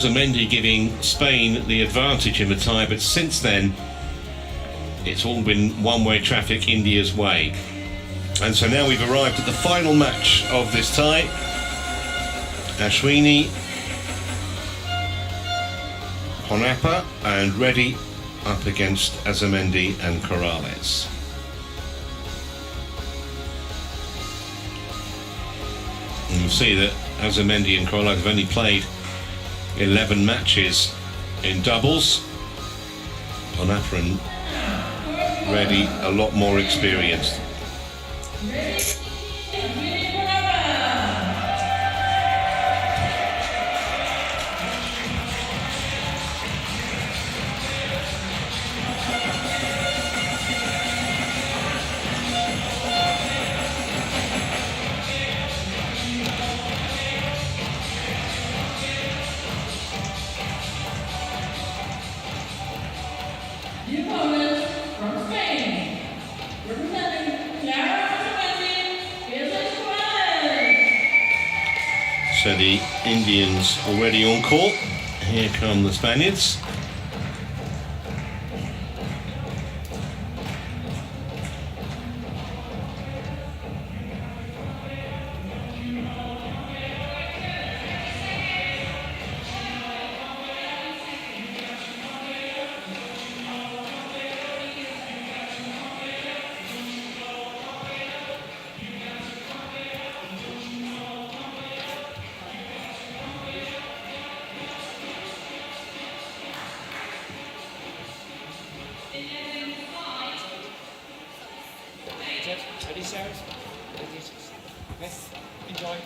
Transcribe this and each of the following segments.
Azurmendi giving Spain the advantage in the tie, but since then it's all been one-way traffic India's way. And so now we've arrived at the final match of this tie. Ashwini, Ponnappa and Reddy up against Azurmendi and Corrales. And you'll see that Azurmendi and Corrales have only played 11 matches in doubles. Ponnappa and Reddy a lot more experienced. The opponent from Spain, representing So the Indians already on court. Here come the Spaniards. Ready, Sarah? Yes, enjoy.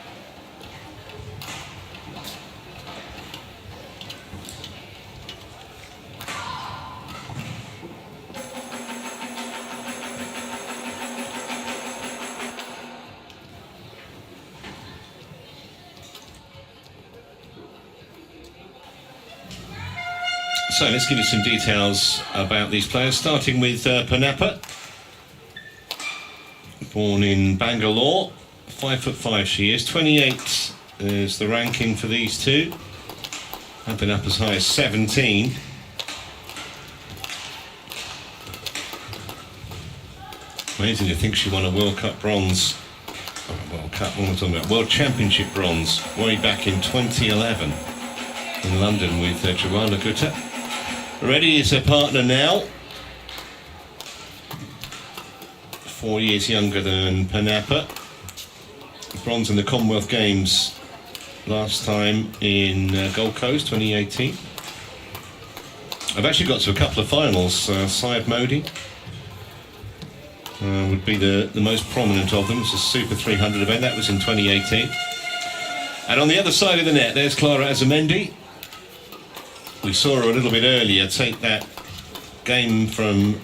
So let's give you some details about these players, starting with Ponnappa. Born in Bangalore, 5'5" she is, 28 is the ranking for these two. Have been up as high as 17. Amazing to think she won a World Cup bronze, World Cup, what am I talking about? World Championship bronze way back in 2011 in London with Jawala Gutta. Reddy is her partner now. 4 years younger than Ponnappa. Bronze in the Commonwealth Games last time in Gold Coast 2018. I've actually got to a couple of finals. Syed Modi would be the most prominent of them. It's a Super 300 event, that was in 2018. And on the other side of the net, there's Clara Azurmendi. We saw her a little bit earlier take that game from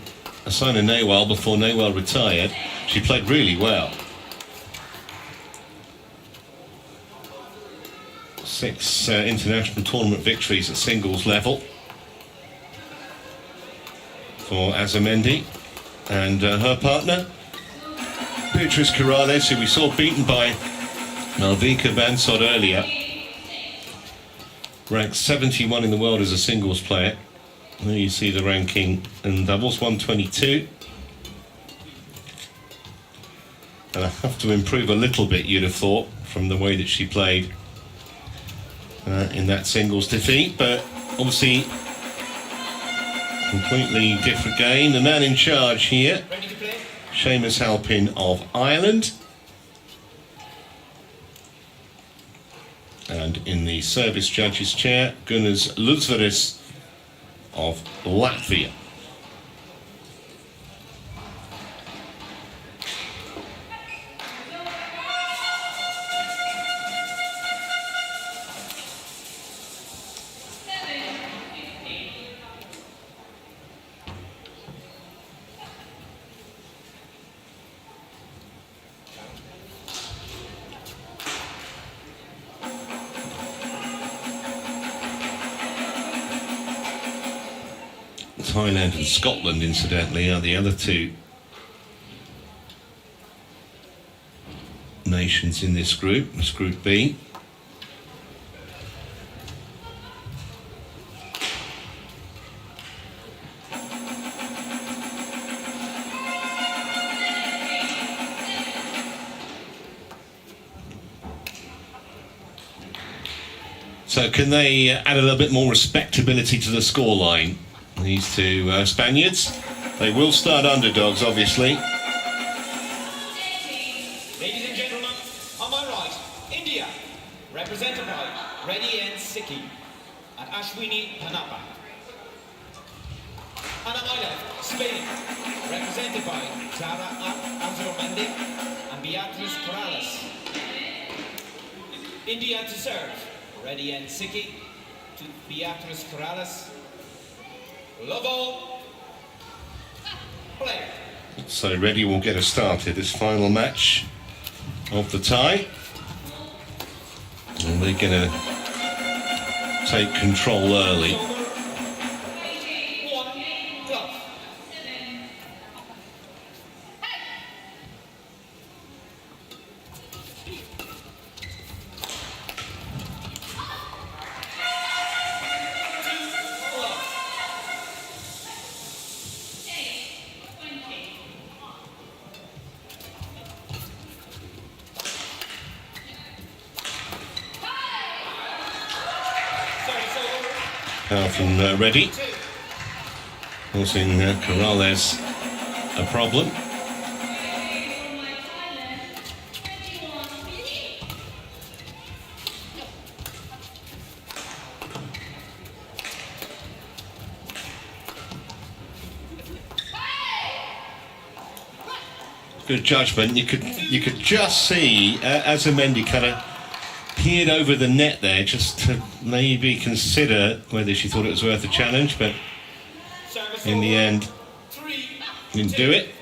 Asina Nehwal before Nehwal retired. She played really well. 6 international tournament victories at singles level for Azurmendi. And her partner, Beatrice Corrales, who we saw beaten by Malvika Bansod earlier, ranked 71 in the world as a singles player. There you see the ranking in doubles, 122. And I have to improve a little bit, you'd have thought, from the way that she played in that singles defeat, but obviously completely different game. The man in charge here, Seamus Halpin of Ireland. And in the service judges chair, Gunas Luzveris of Latvia. Thailand and Scotland, incidentally, are the other two nations in this group. It's Group B. So can they add a little bit more respectability to the scoreline? These two Spaniards. They will start underdogs, obviously. Ladies and gentlemen, on my right, India, represented by Reddy and Siki, and Ashwini Ponnappa. And on my left, Spain, represented by Azurmendi and Beatriz Corrales. India to serve, Reddy and Siki to Beatriz Corrales. Love all. Play. So Reddy will get us started this final match of the tie. And they're going to take control early. From Reddy, causing Corrales a problem. Good judgment. You could just see Azurmendi kind of peered over the net there just to maybe consider whether she thought it was worth a challenge, but in the end didn't do it.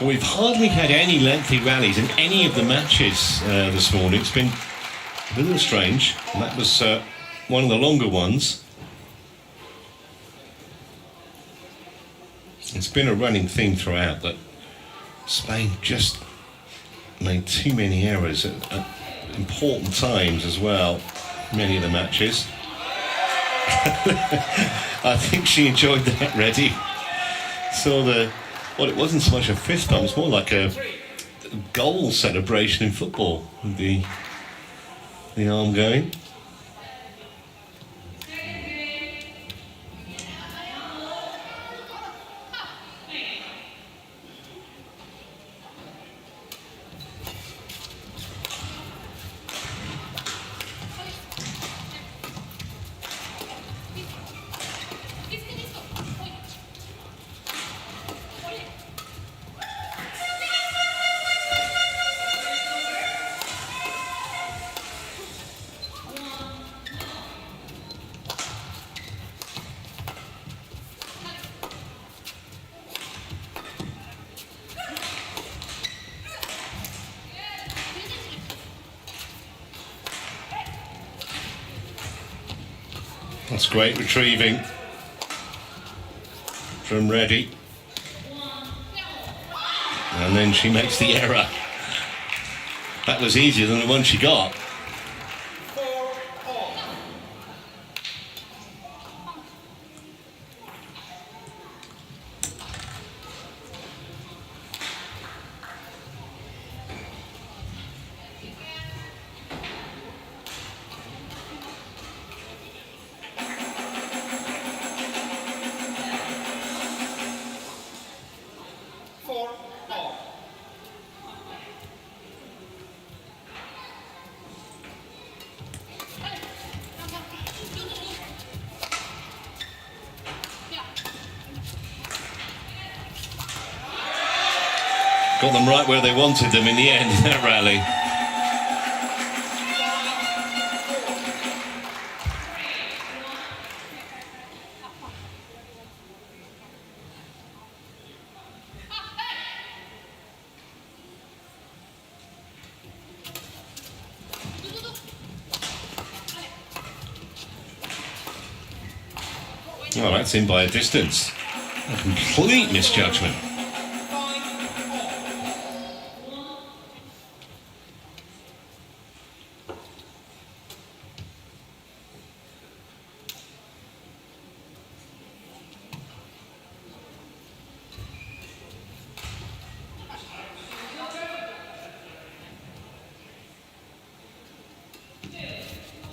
We've hardly had any lengthy rallies in any of the matches this morning. It's been a little strange, and that was one of the longer ones. It's been a running theme throughout that Spain just made too many errors at important times as well, many of the matches. I think she enjoyed that, Reddy. Saw well, it wasn't so much a fist bump, it's more like a goal celebration in football with the arm going. That's great retrieving from Reddy. And then she makes the error. That was easier than the one she got. Got them right where they wanted them in the end, that rally. Well, that's in by a distance. A complete misjudgment.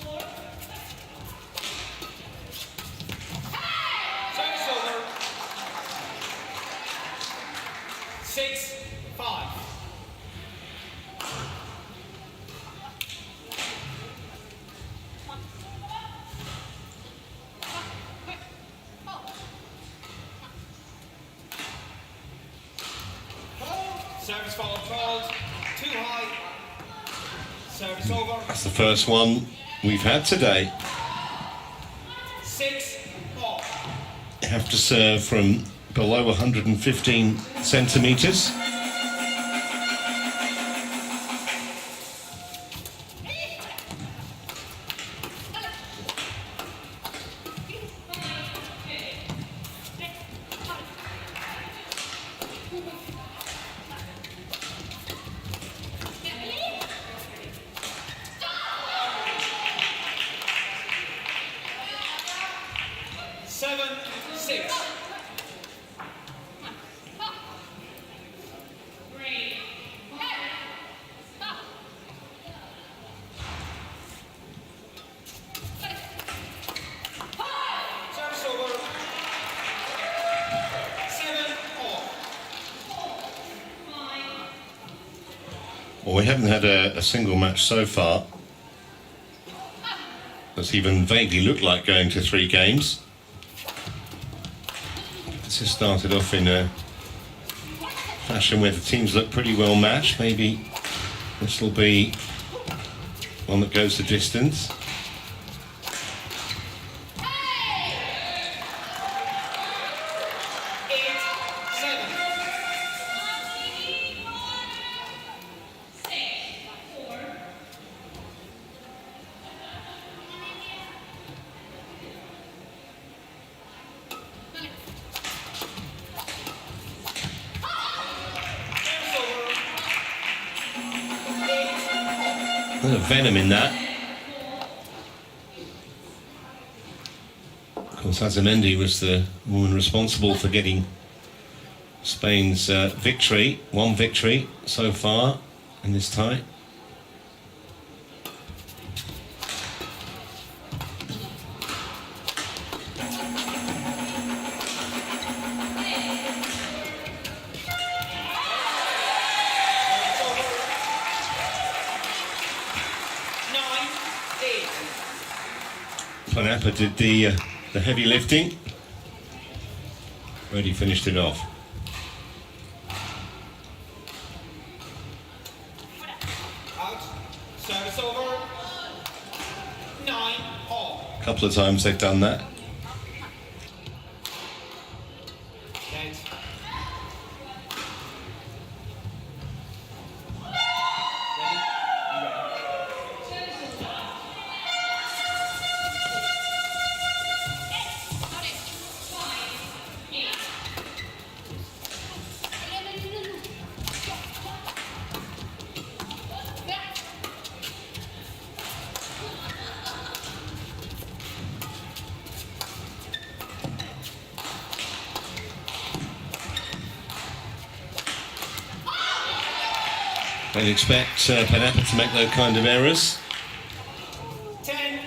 5-all. Service over. 6-5. Service foul called. Too high. Service over. That's the first one we've had today. 6-all. You have to serve from below 115 centimetres. Seven, 6. Service over. 7-all. Well, we haven't had a single match so far that's even vaguely looked like going to 3 games. This has started off in a fashion where the teams look pretty well matched. Maybe this will be one that goes the distance. Eight, 7. Service over. 8-all. A bit of venom in that. Of course, Azurmendi was the woman responsible for getting Spain's victory. One victory so far in this tie. Service over. 9-8. Ponnappa did the heavy lifting. Reddy finished it off. Out. Service over. 9-all. A couple of times they've done that. Dead. They'd expect Ponnappa to make those kind of errors. 10-9.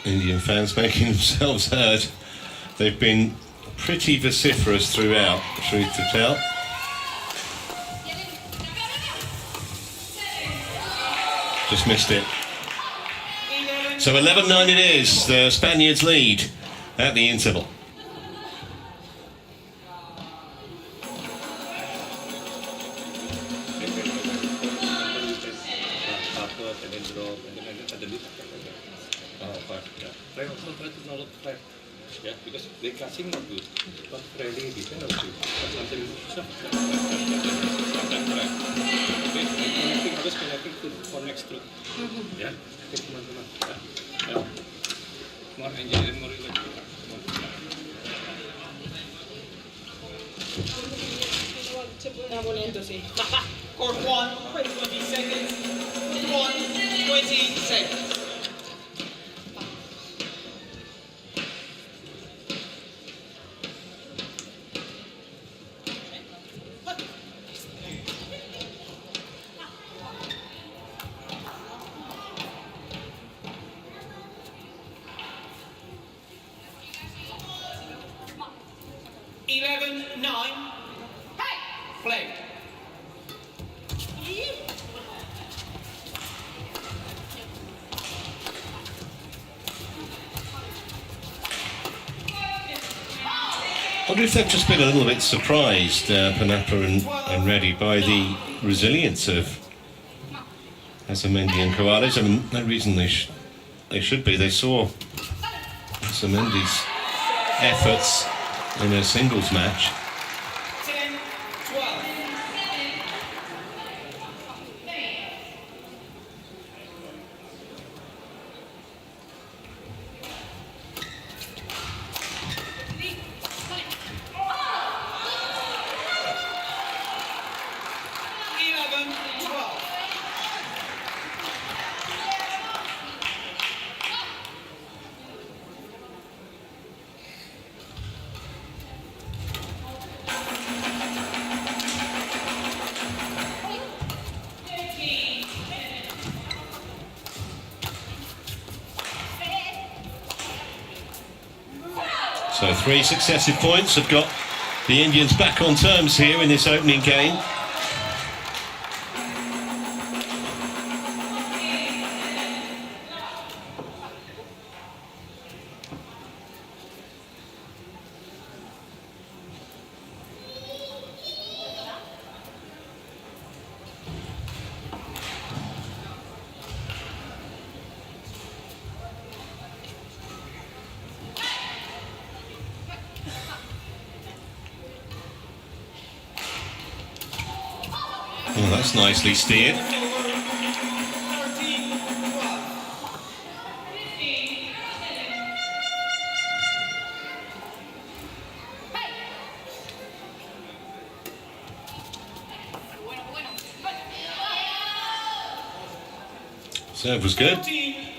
Indian fans making themselves heard. They've been pretty vociferous throughout, truth to tell. Just missed it. 11. So 11-9 it is. The Spaniards lead at the interval. Fast, yeah. Try also try to not fast. Yeah, because they catching not good. But Reddy defend not good. But sometimes sometimes try. Okay, connecting harus connecting to connect to. Ya, oke teman-teman. Ya. More enjoy and more relax. Court 1, 20 seconds. 1, 20 seconds. Play. I wonder if they've just been a little bit surprised, Ponnappa and Reddy, by the resilience of Azurmendi and Corrales. I mean, no reason they should be. They saw Azurmendi's efforts in a singles match. 10, 12. So 3 successive points have got the Indians back on terms here in this opening game. Oh, that's nicely steered. Serve was good.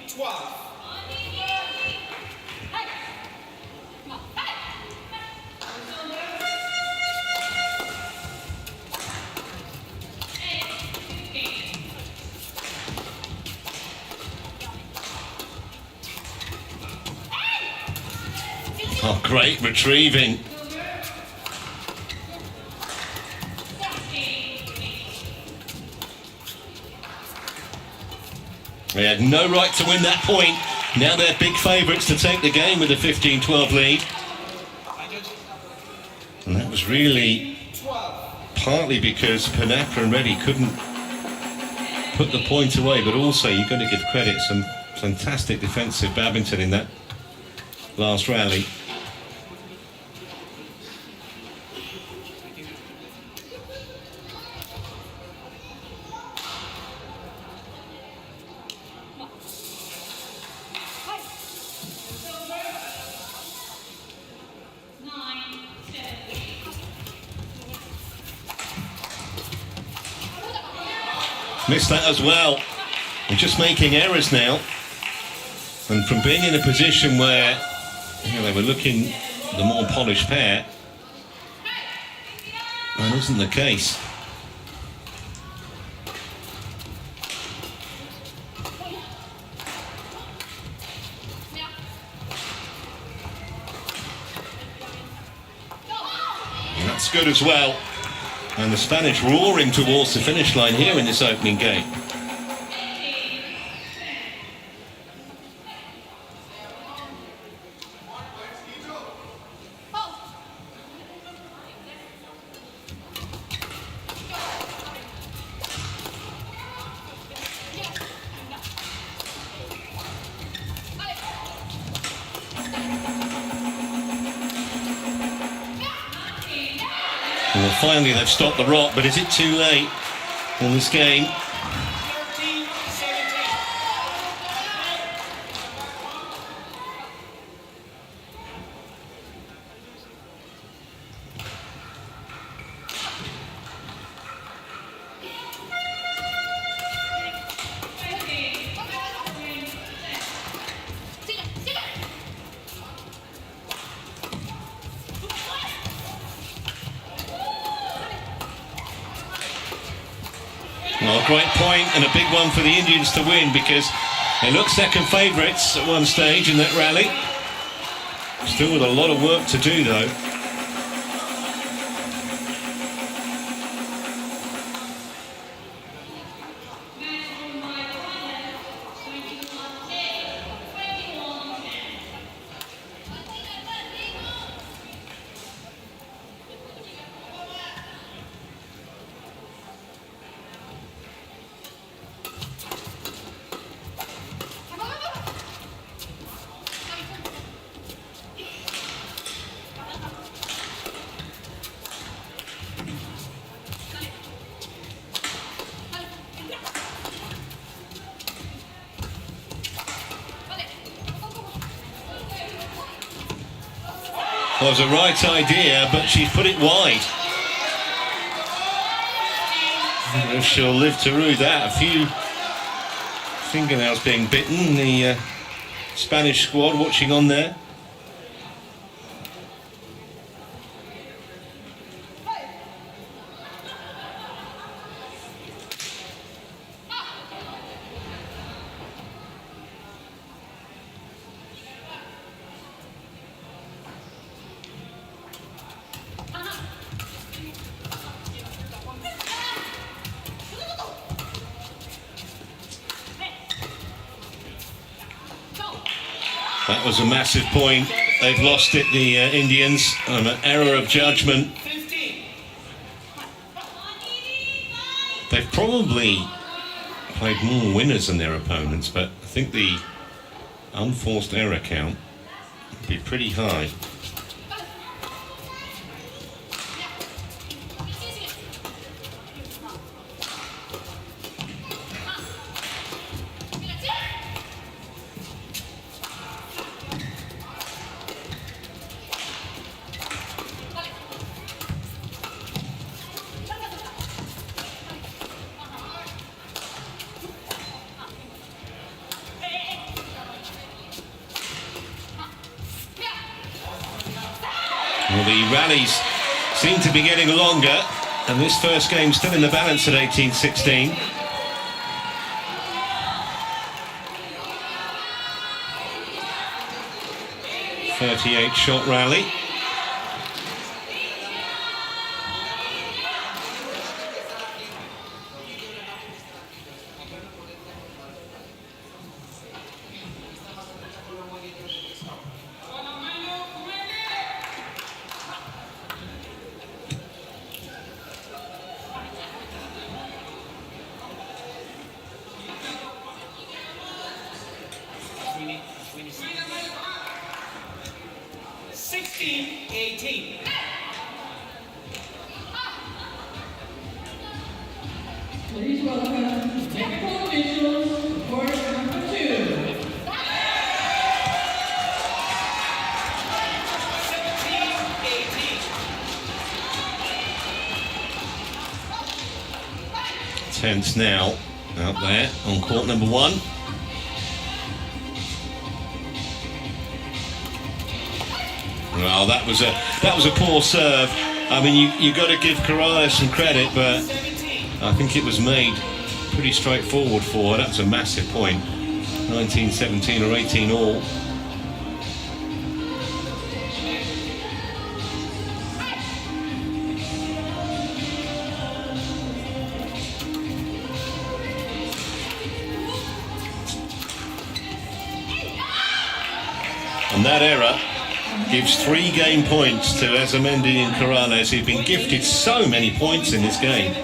12. Oh, great retrieving. They had no right to win that point. Now they're big favourites to take the game with a 15-12 lead. And that was really partly because Ponnappa and Reddy couldn't put the point away, but also you've got to give credit, some fantastic defensive badminton in that last rally. Missed that as well. They're just making errors now. And from being in a position where they were looking the more polished pair, that isn't the case. And that's good as well. And the Spanish roaring towards the finish line here in this opening game. Well, finally they've stopped the rot, but is it too late in this game? 13-17. Well, great point and a big one for the Indians to win, because they look second favourites at one stage in that rally. Still with a lot of work to do though. Well, it was the right idea, but she's put it wide. I don't know if she'll live to rue that. A few fingernails being bitten. The Spanish squad watching on there. That was a massive point. They've lost it, the Indians, on an error of judgment. 15. They've probably played more winners than their opponents, but I think the unforced error count would be pretty high. Well, the rallies seem to be getting longer, and this first game still in the balance at 18-16. .38 shot rally. Please welcome technical officials for number 2. Tense now out there on court number 1. Well, that was a poor serve. I mean, you got to give Corrales some credit, but I think it was made pretty straightforward for her. That's a massive point. 19-17 or 18 all. And that error gives 3 game points to Azurmendi and Corrales, who've been gifted so many points in this game.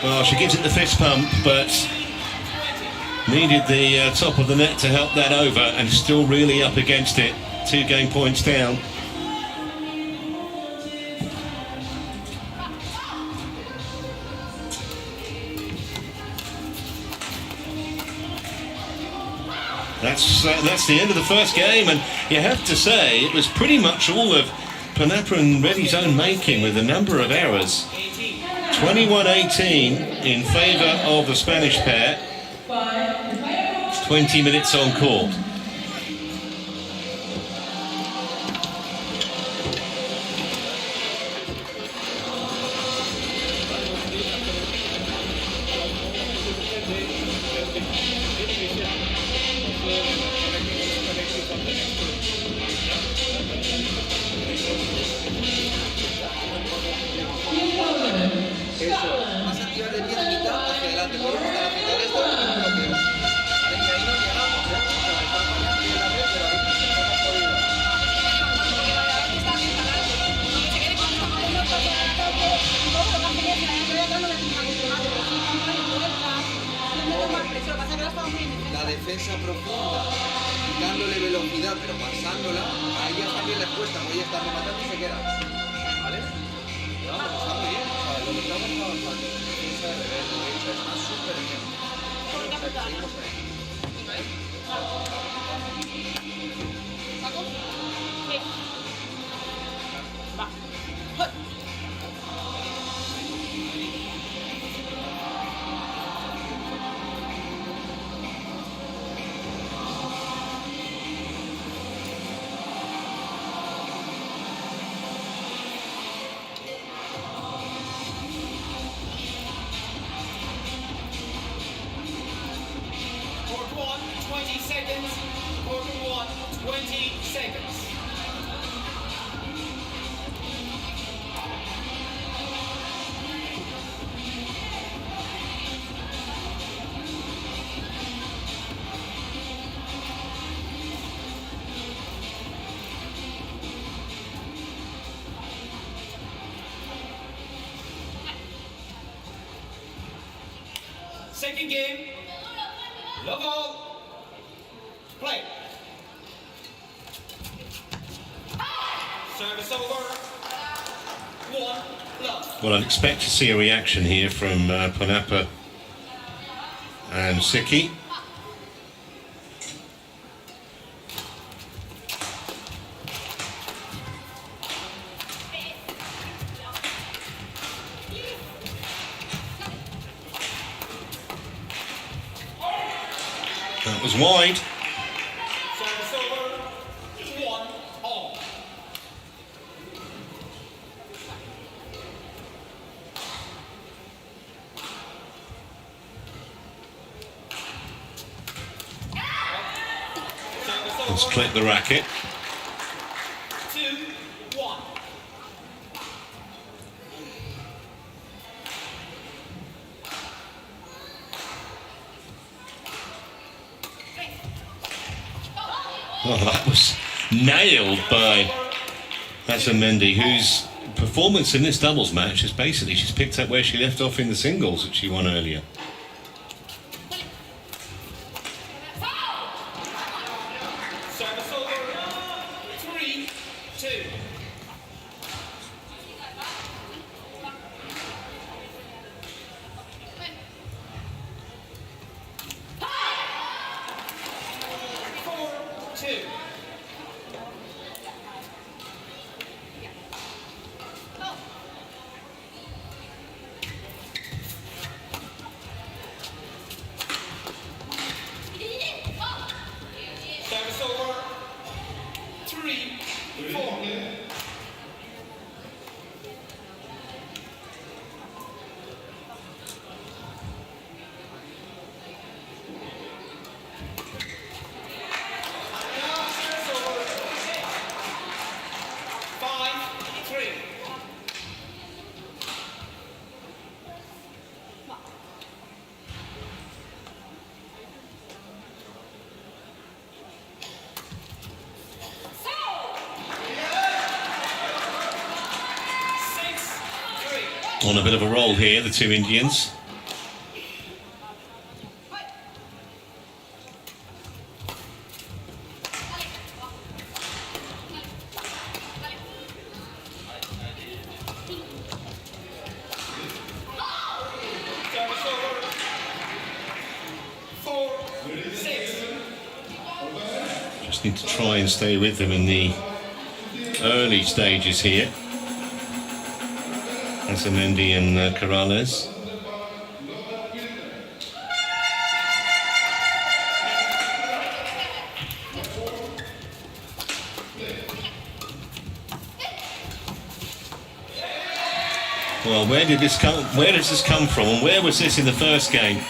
Well, she gives it the fist pump, but needed the top of the net to help that over, and still really up against it. 2 game points down. That's the end of the first game, and you have to say it was pretty much all of Ponnappa and Reddy's own making, with a number of errors. 21-18 in favour of the Spanish pair. 20 minutes on court. Más activar de pie de mitad hacia adelante. Podemos estar haciendo esto y no bloqueo. Vale, y ahí nos llegamos, ¿eh? Está fallando bien la red, pero ahí hemos podido. La defensa profunda, quitándole velocidad, pero pasándola, ahí ya está bien la respuesta, voy a estar rematando y se queda. ¿Vale? Vamos, está muy bien. O sea, lo que estamos trabajando, defensa de revés, derecha, está súper bien. Seguimos ahí. Court 1, 20 seconds. Court 1, 20 seconds. Second game. Love all. Play. Service over. 1 love. Well, I'd expect to see a reaction here from Ponnappa and Siki. That was wide. Service over. 1 all. Service Let's over. clip the racket. 2 1. Oh, that was nailed by Azurmendi, whose performance in this doubles match is basically she's picked up where she left off in the singles that she won earlier. Service over. 3 2. Two. Service over. 3 4. Service over. 5 3. On On a bit of a roll here, the two Indians. Just need to try and stay with them in the early stages here. Azurmendi and Corrales. Well, where does this come from, and where was this in the first game?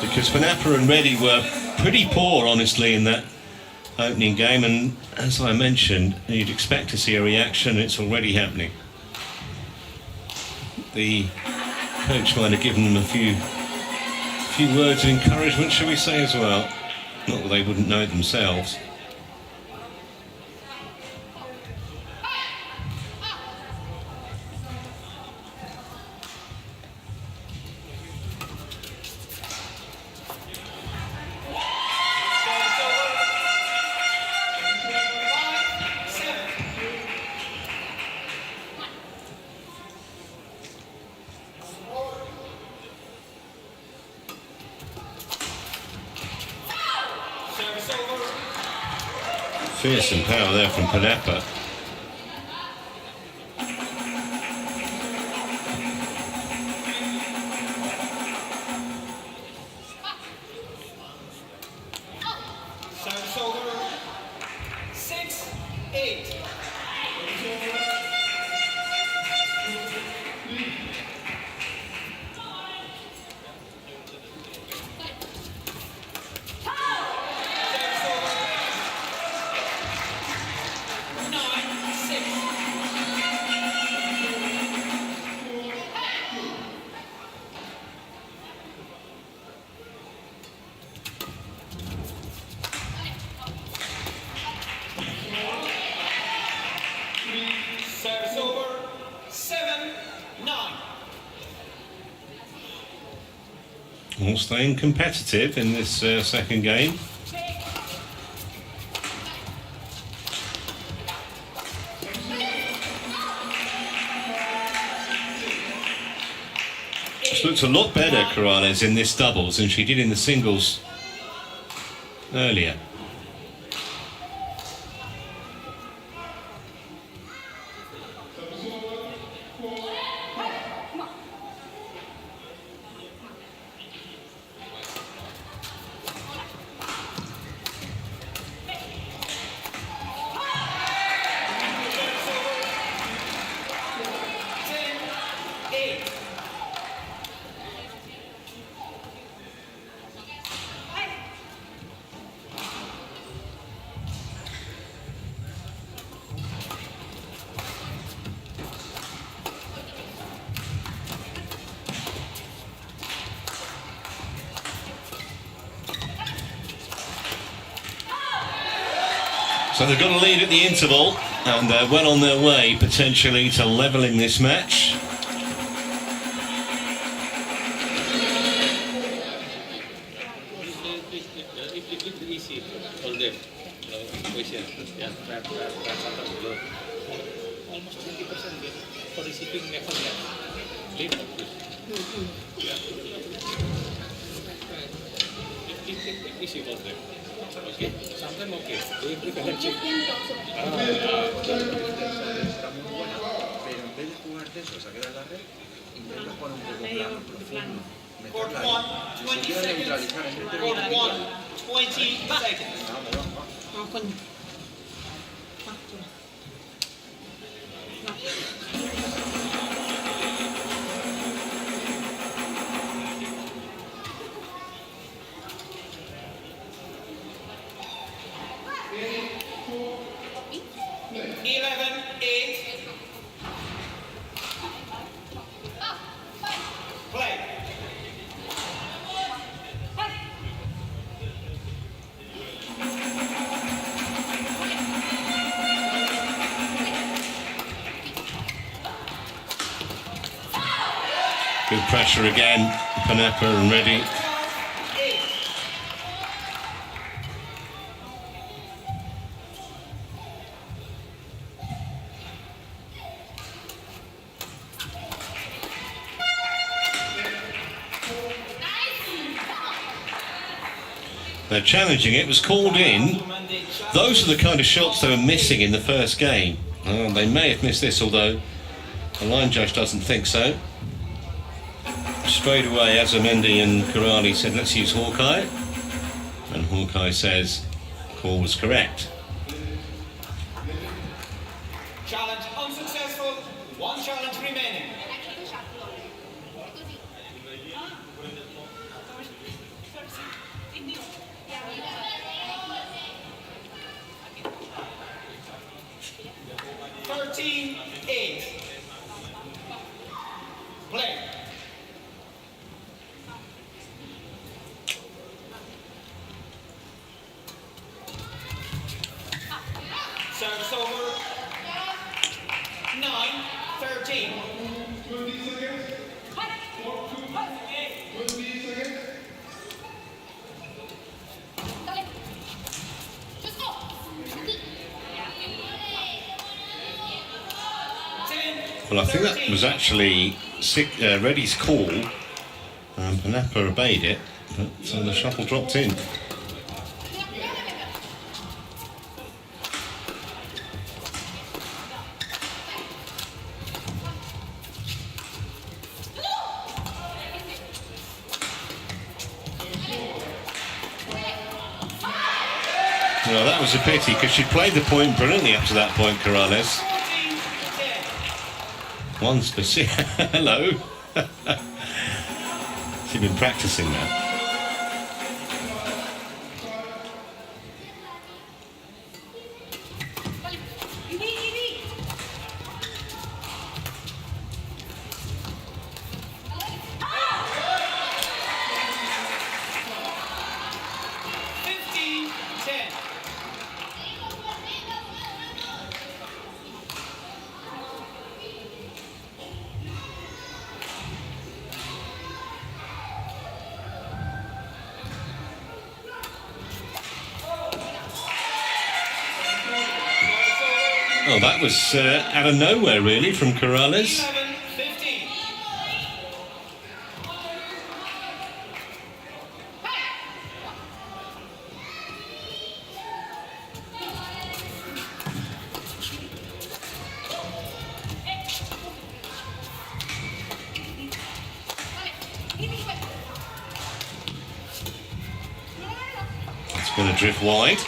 Because Ponnappa and Reddy were pretty poor, honestly, in that opening game, and as I mentioned, you'd expect to see a reaction. It's already happening. The coach might have given them a few words of encouragement, shall we say, as well. Not that they wouldn't know it themselves. Fearsome power there from Ponnappa. Service over. 6-8. Service over. 7-9. All staying competitive in this second game. She looks a lot better, Corrales, in this doubles than she did in the singles earlier. So they've got a lead at the interval, and they're well on their way potentially to levelling this match. Easy all them. Almost 20% for receiving next one. Lead of this. Easy all them. Okay, sometimes okay. Pero en vez de jugar de eso, sacar la red, intenta jugar un poco plano, profundo. Court Meterla 1, ahí. 20 Y se quiere seconds. neutralizar en vez de Court 1, neutralizar. 20 seconds. Vamos, vamos. Good pressure again, Ponnappa and Reddy. They're challenging it. It was called in. those are the kind of shots they were missing in the first game. They may have missed this, although the line judge doesn't think so. Straight away, Azurmendi and Corrales said, let's use Hawkeye. And Hawkeye says, call was correct. Challenge unsuccessful. One challenge remaining. 13-8. Play. Service over. 9-13. 20 seconds. 20 seconds. Well, I think that was actually Reddy's call. Ponnappa obeyed it, but the shuttle dropped in. Well, that was a pity because she played the point brilliantly up to that point, Corrales. One specific. Hello. She's been practicing that. Oh, that was out of nowhere, really, from Corrales. 11-15. It's going to drift wide.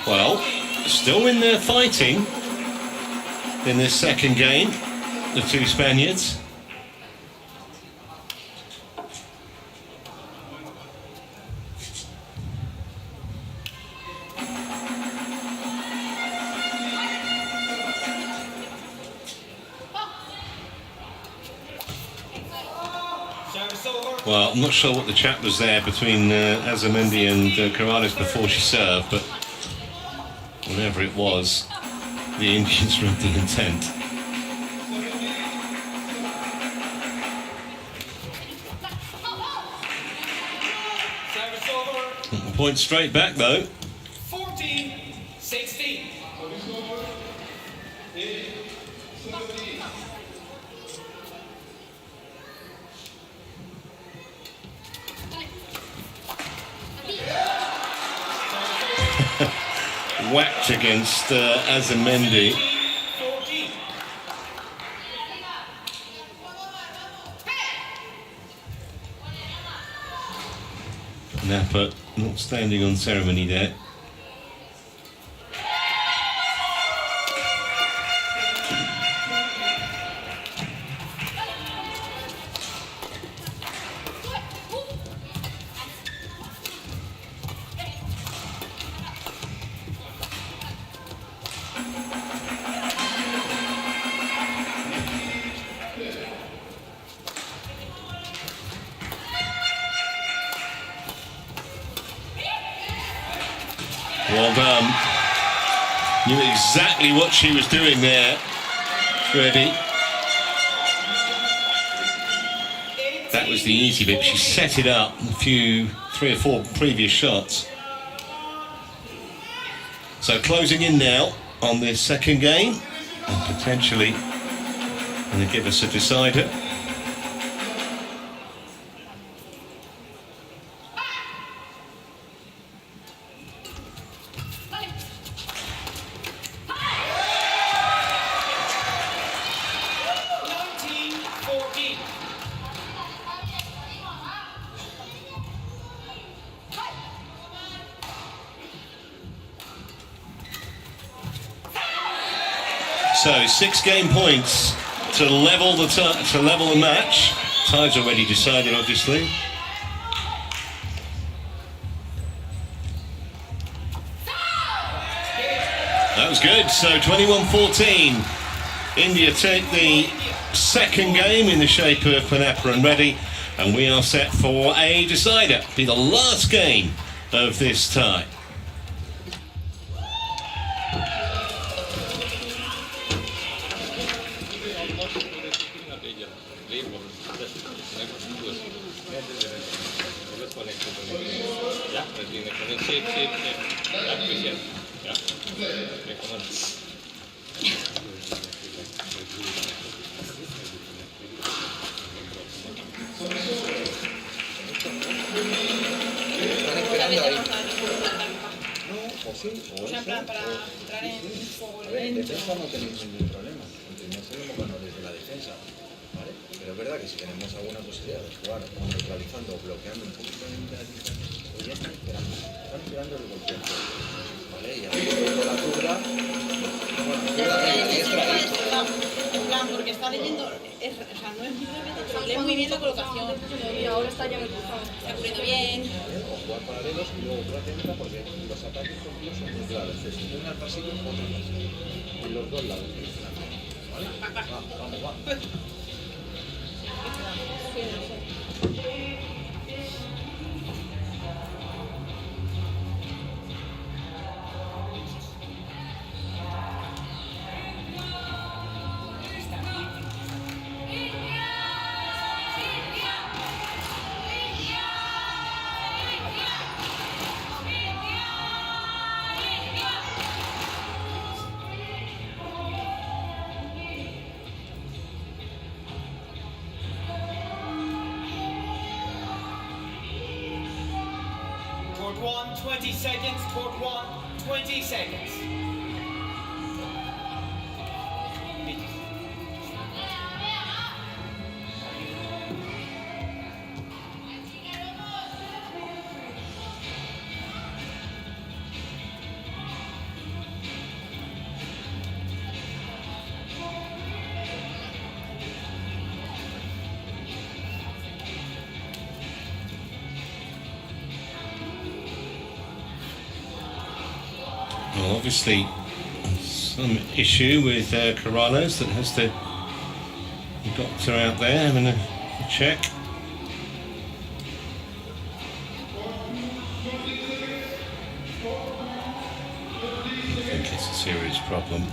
Well, still in there fighting in this second game, the two Spaniards. Well, I'm not sure what the chat was there between Azurmendi and Corrales before she served, but whatever it was, the Indians read the intent. Point straight back though. 14-16. Whacked against Azurmendi. 14. Ponnappa not standing on ceremony there. Well done. Knew exactly what she was doing there, Reddy. That was the easy bit. She set it up a few, 3 or 4 previous shots. So closing in now on this second game, and potentially going to give us a decider. So 6 game points to level the match. Time's already decided, obviously. That was good. So 21-14. India take the second game in the shape of Ponnappa and Reddy, and we are set for a decider. Be the last game of this tie. A ver, en defensa no tenéis ningún problema. En primer set hemos ganado desde la defensa, ¿vale? Pero es verdad que si tenemos alguna posibilidad de jugar neutralizando o bloqueando un poquito de la distancia, pues ya están esperando el golpe. ¿Vale? Y ahí con la zurda, en plan, porque está leyendo, o sea, no es muy bien, lee muy bien la colocación. Y ahora está ya está cubriendo bien. O jugar paralelos y luego otra técnica, porque los ataques con tíos son muy claros. Es una al pasillo y otra al pasillo. Y los dos lados. ¿Vale? Vamos. Court 1, 20 seconds. Court 1, 20 seconds. Well, obviously some issue with Corrales that has the doctor out there having a check. I think it's a serious problem.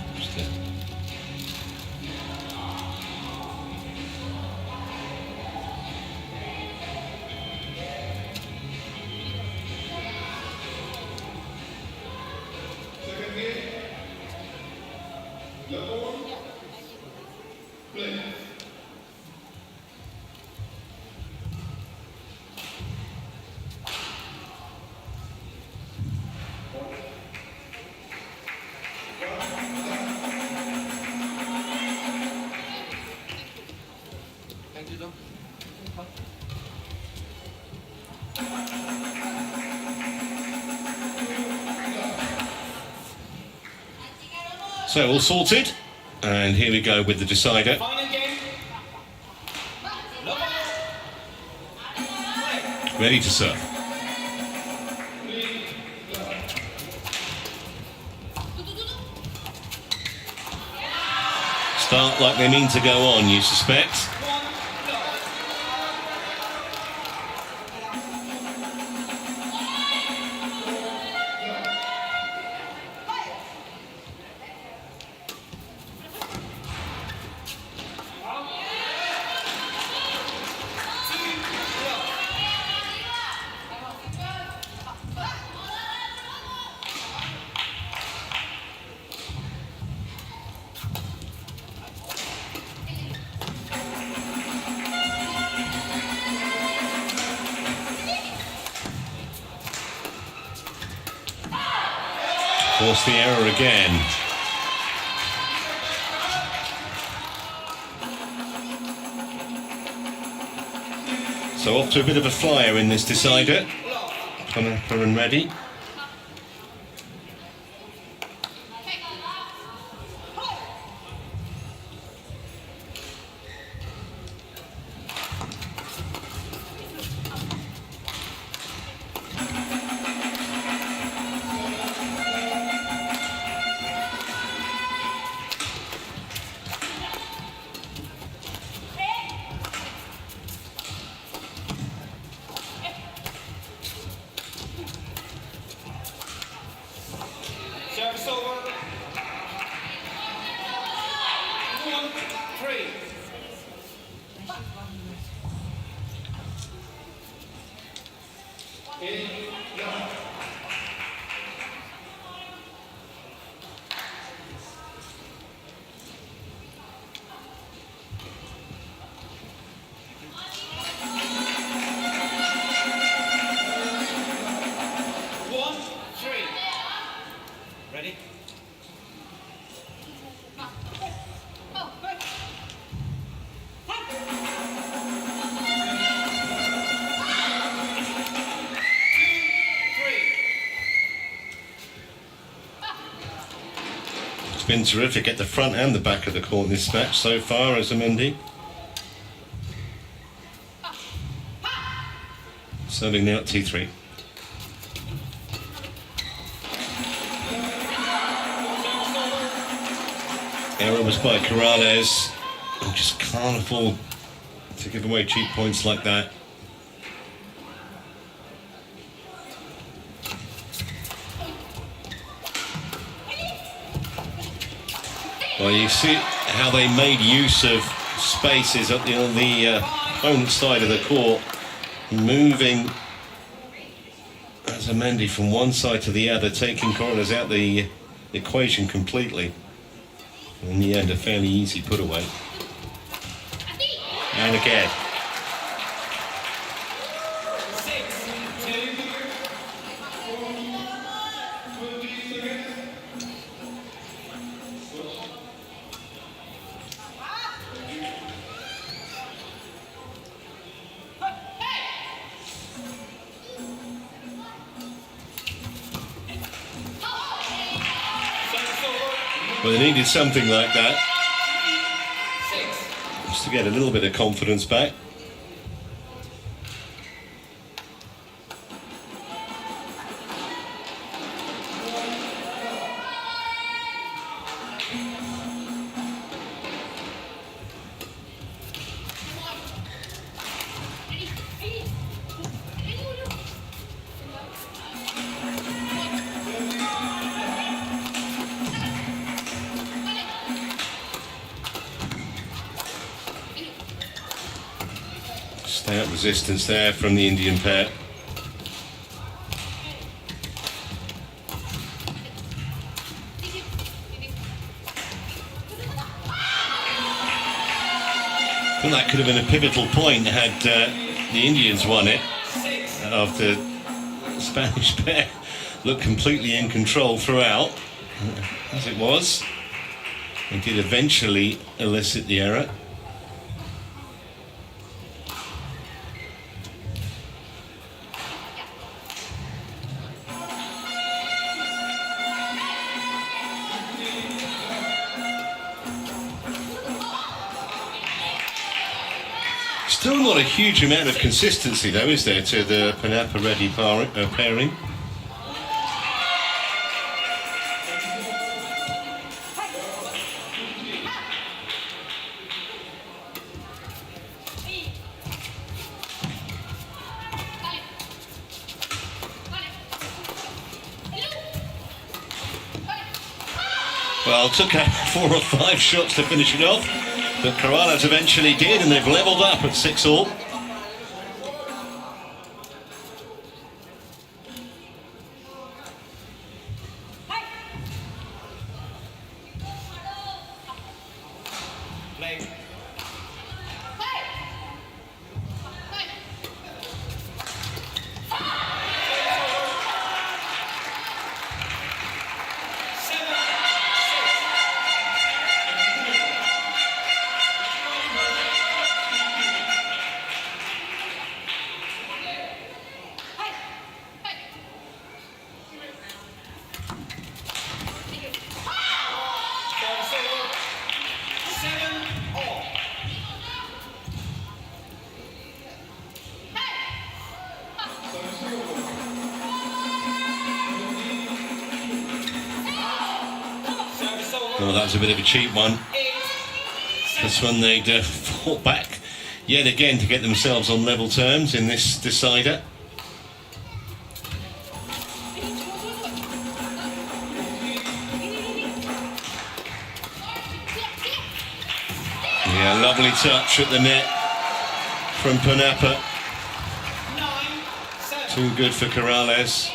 So all sorted, and here we go with the decider. Final game. Ready to serve. Start like they mean to go on, you suspect. Force the error again. So off to a bit of a flyer in this decider. Ponnappa and Reddy. Service over. 1-3. Ready? It's been terrific at the front and the back of the court in this match so far, Azurmendi. Serving now at T3. Error was by Corrales. I just can't afford to give away cheap points like that. Well, you see how they made use of spaces up on the opponent's side of the court, moving Azurmendi from one side to the other, taking Corrales out the equation completely. In the end, a fairly easy put away. And again. 6-2. Well, they needed something like that, just to get a little bit of confidence back. Stout resistance there from the Indian pair. I think that could have been a pivotal point had the Indians won it, after the Spanish pair looked completely in control throughout, as it was. They did eventually elicit the error. Still not a huge amount of consistency, though, is there, to the Ponnappa-Reddy pairing? Well, took 4 or 5 shots to finish it off, but Corrales eventually did, and they've levelled up at 6-all. Play. Oh, that was a bit of a cheap one. This one they'd fought back yet again to get themselves on level terms in this decider. Yeah, lovely touch at the net from Ponnappa. Too good for Corrales.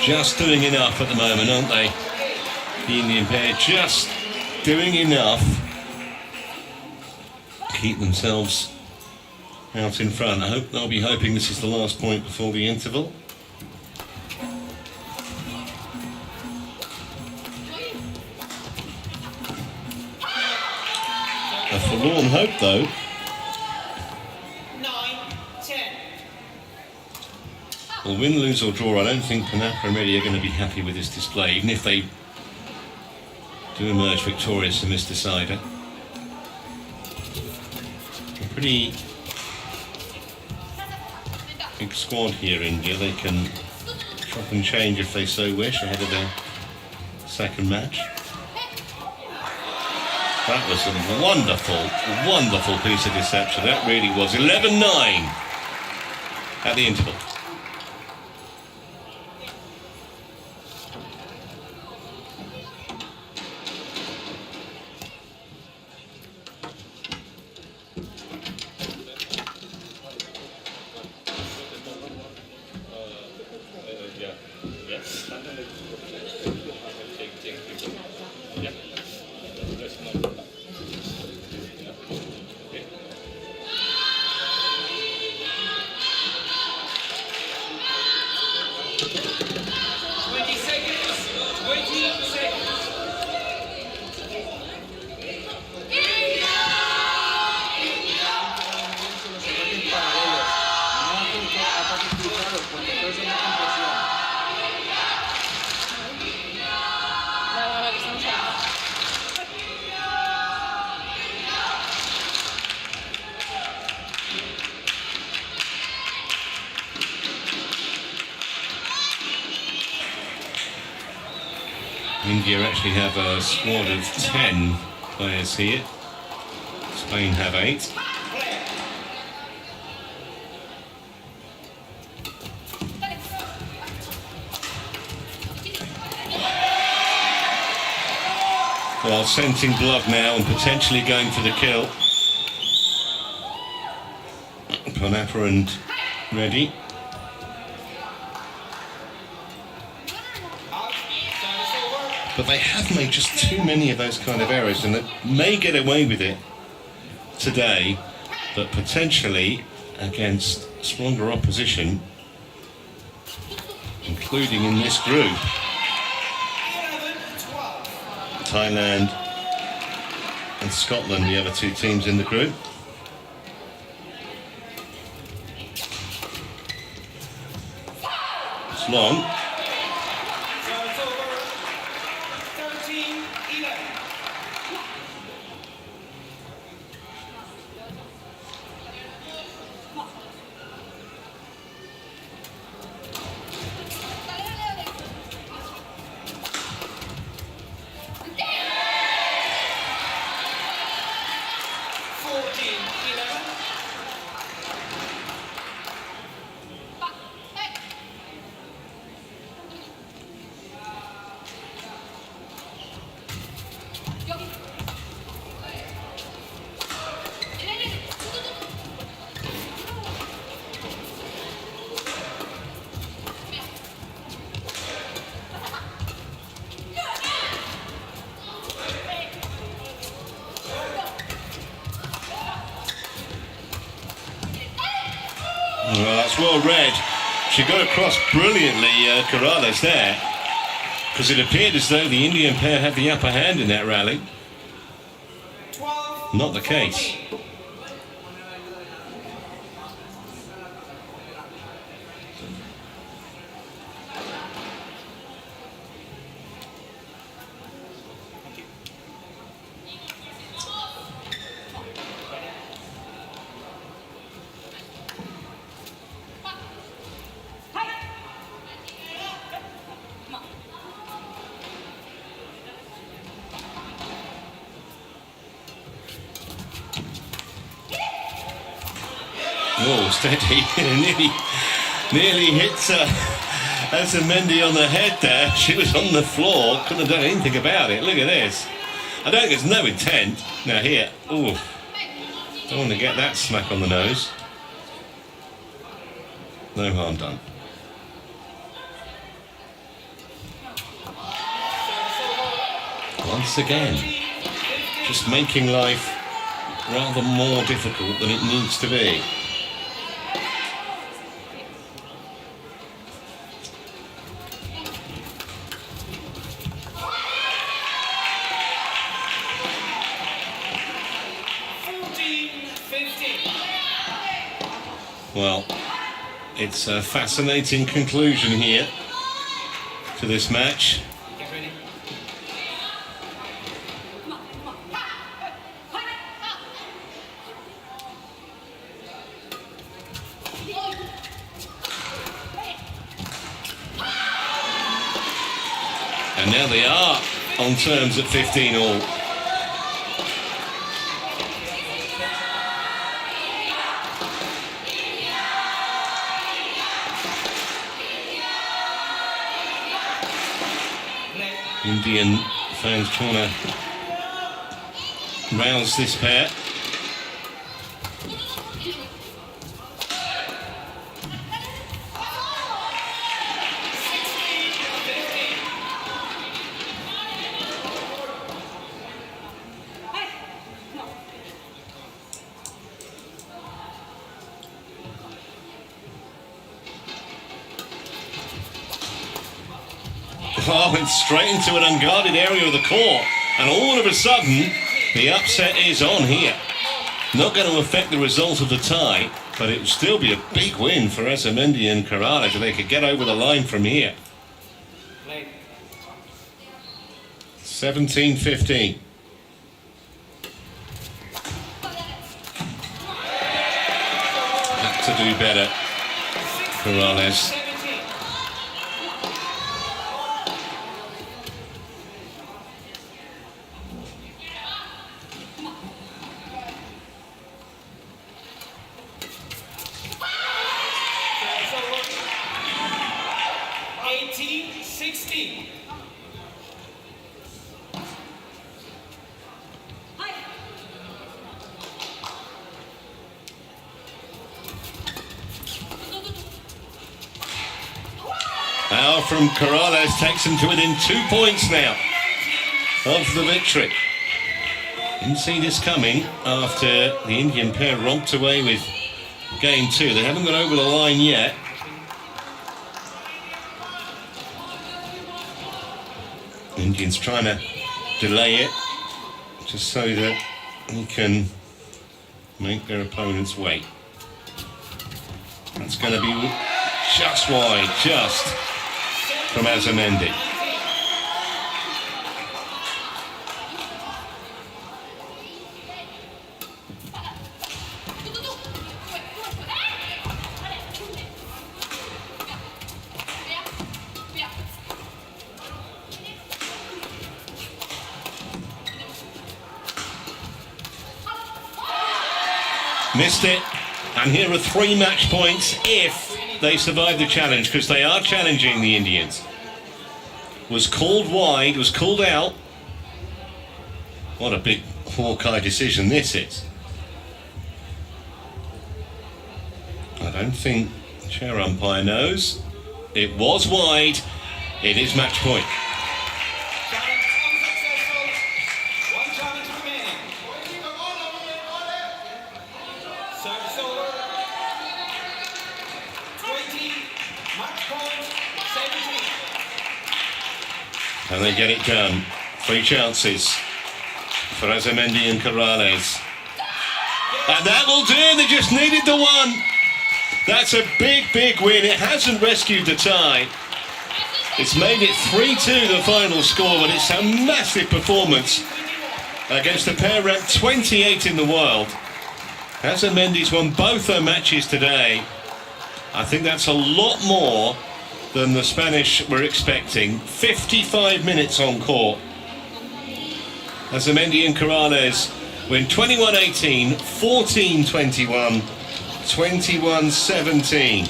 Just doing enough at the moment, aren't they? The Indian pair just doing enough to keep themselves out in front. I hope they'll be hoping this is the last point before the interval. A forlorn hope, though. 9-10. Well, win, lose or draw, I don't think Ponnappa and Reddy are going to be happy with this display, even if they do emerge victorious in this decider. A pretty big squad here, India. They can chop and change if they so wish ahead of their second match. That was a wonderful, wonderful piece of deception. That really was. 11-9 at the interval. India actually have a squad of 10 players here. Spain have 8. Well, scenting blood now and potentially going for the kill. Ponnappa and Reddy. But they have made just too many of those kind of errors, and they may get away with it today, but potentially against stronger opposition, including in this group. Thailand and Scotland, the other two teams in the group. It's long. Well, that's well read. She got across brilliantly, Corrales there, because it appeared as though the Indian pair had the upper hand in that rally. 12. Not the case. Oh, steady. nearly hit Azurmendi on the head there. She was on the floor, couldn't have done anything about it. Look at this. I don't think there's no intent. Now here, ooh, don't want to get that smack on the nose. No harm done. Once again, just making life rather more difficult than it needs to be. Well, it's a fascinating conclusion here to this match. Get ready. And now they are on terms at 15 all. Indian fans trying to rouse this pair. Oh, went straight into an unguarded area of the court, and all of a sudden the upset is on here. Not going to affect the result of the tie, but it would still be a big win for Azurmendi and Corrales if they could get over the line from here. 17-15. Had to do better, Corrales. Now from Corrales takes them to within 2 points now of the victory. Didn't see this coming after the Indian pair romped away with game 2. They haven't got over the line yet. Indians trying to delay it just so that he can make their opponents wait. That's going to be just wide, just from Azurmendi. Missed it, and here are 3 match points if they survive the challenge, because they are challenging the Indians. Was called wide, was called out. What a big Hawkeye decision this is. I don't think the chair umpire knows. It was wide. It is match point. And they get it done. 3 chances for Azurmendi and Corrales. And that will do it. They just needed the one. That's a big, big win. It hasn't rescued the tie. It's made it 3-2 the final score, but it's a massive performance against a pair ranked 28 in the world. Azurmendi's won both their matches today. I think that's a lot more than the Spanish were expecting. 55 minutes on court. Azurmendi and Corrales win 21-18, 14-21, 21-17.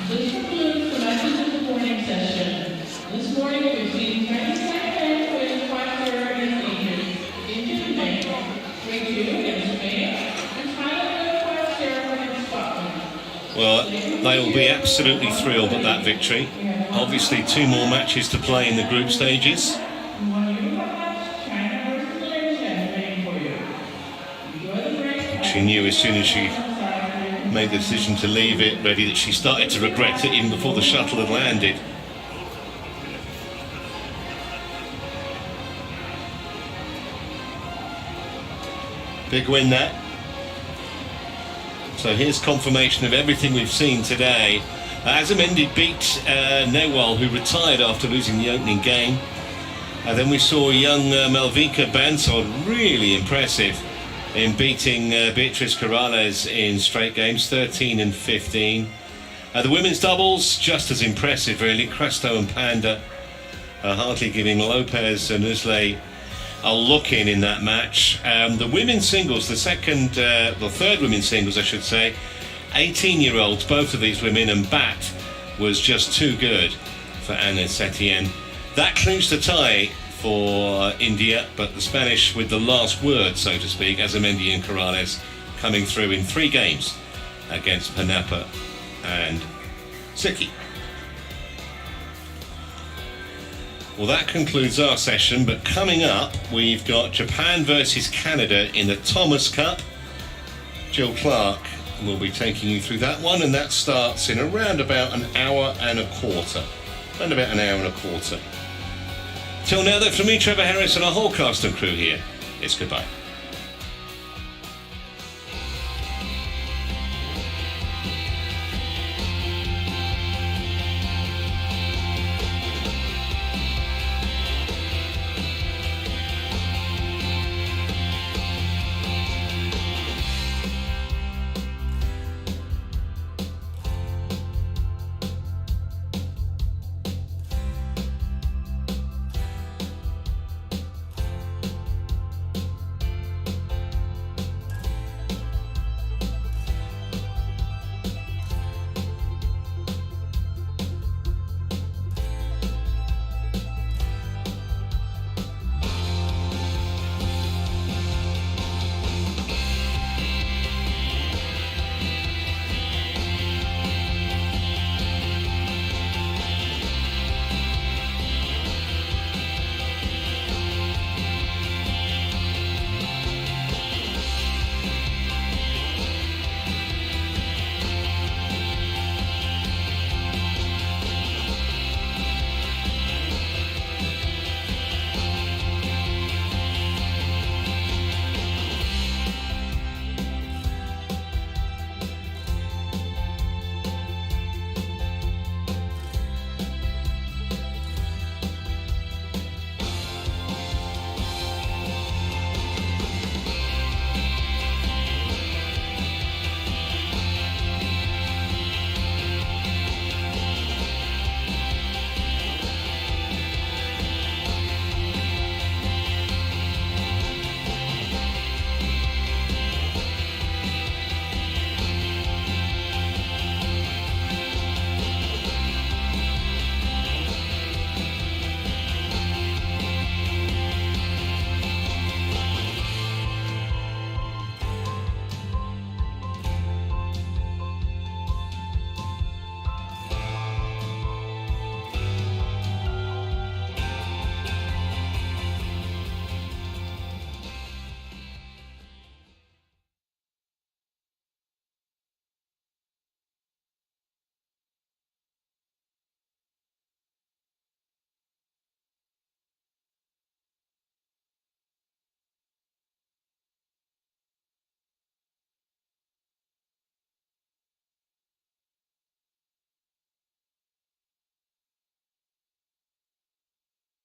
This concludes the matches of the morning session. This morning we've seen Chinese men with 5-3 in Spain, grade 2 against Spain, and Thailand with 5-0 against Scotland. Well, they will be absolutely thrilled at that victory. Obviously 2 more matches to play in the group stages. She knew as soon as she made the decision to leave it, Reddy, that she started to regret it even before the shuttle had landed. Big win that. So here's confirmation of everything we've seen today. Azurmendi beat Newell, who retired after losing the opening game. And then we saw young Malvika Bansod, really impressive in beating Beatriz Corrales in straight games, 13 and 15. The women's doubles, just as impressive really. Cresto and Panda hardly giving Lopez and Uzle a look in that match. The women's singles, the third women's singles I should say, 18-year-olds, both of these women, and Bat was just too good for Anna Setien. That clinched the tie for India, but the Spanish with the last word, so to speak. Azurmendi and Corrales coming through in 3 games against Ponnappa and Siki. Well, that concludes our session, but coming up we've got Japan versus Canada in the Thomas Cup. Jill Clark will be taking you through that one, and that starts in around about an hour and a quarter. Till now, though, from me, Trevor Harris, and our whole cast and crew here, it's goodbye.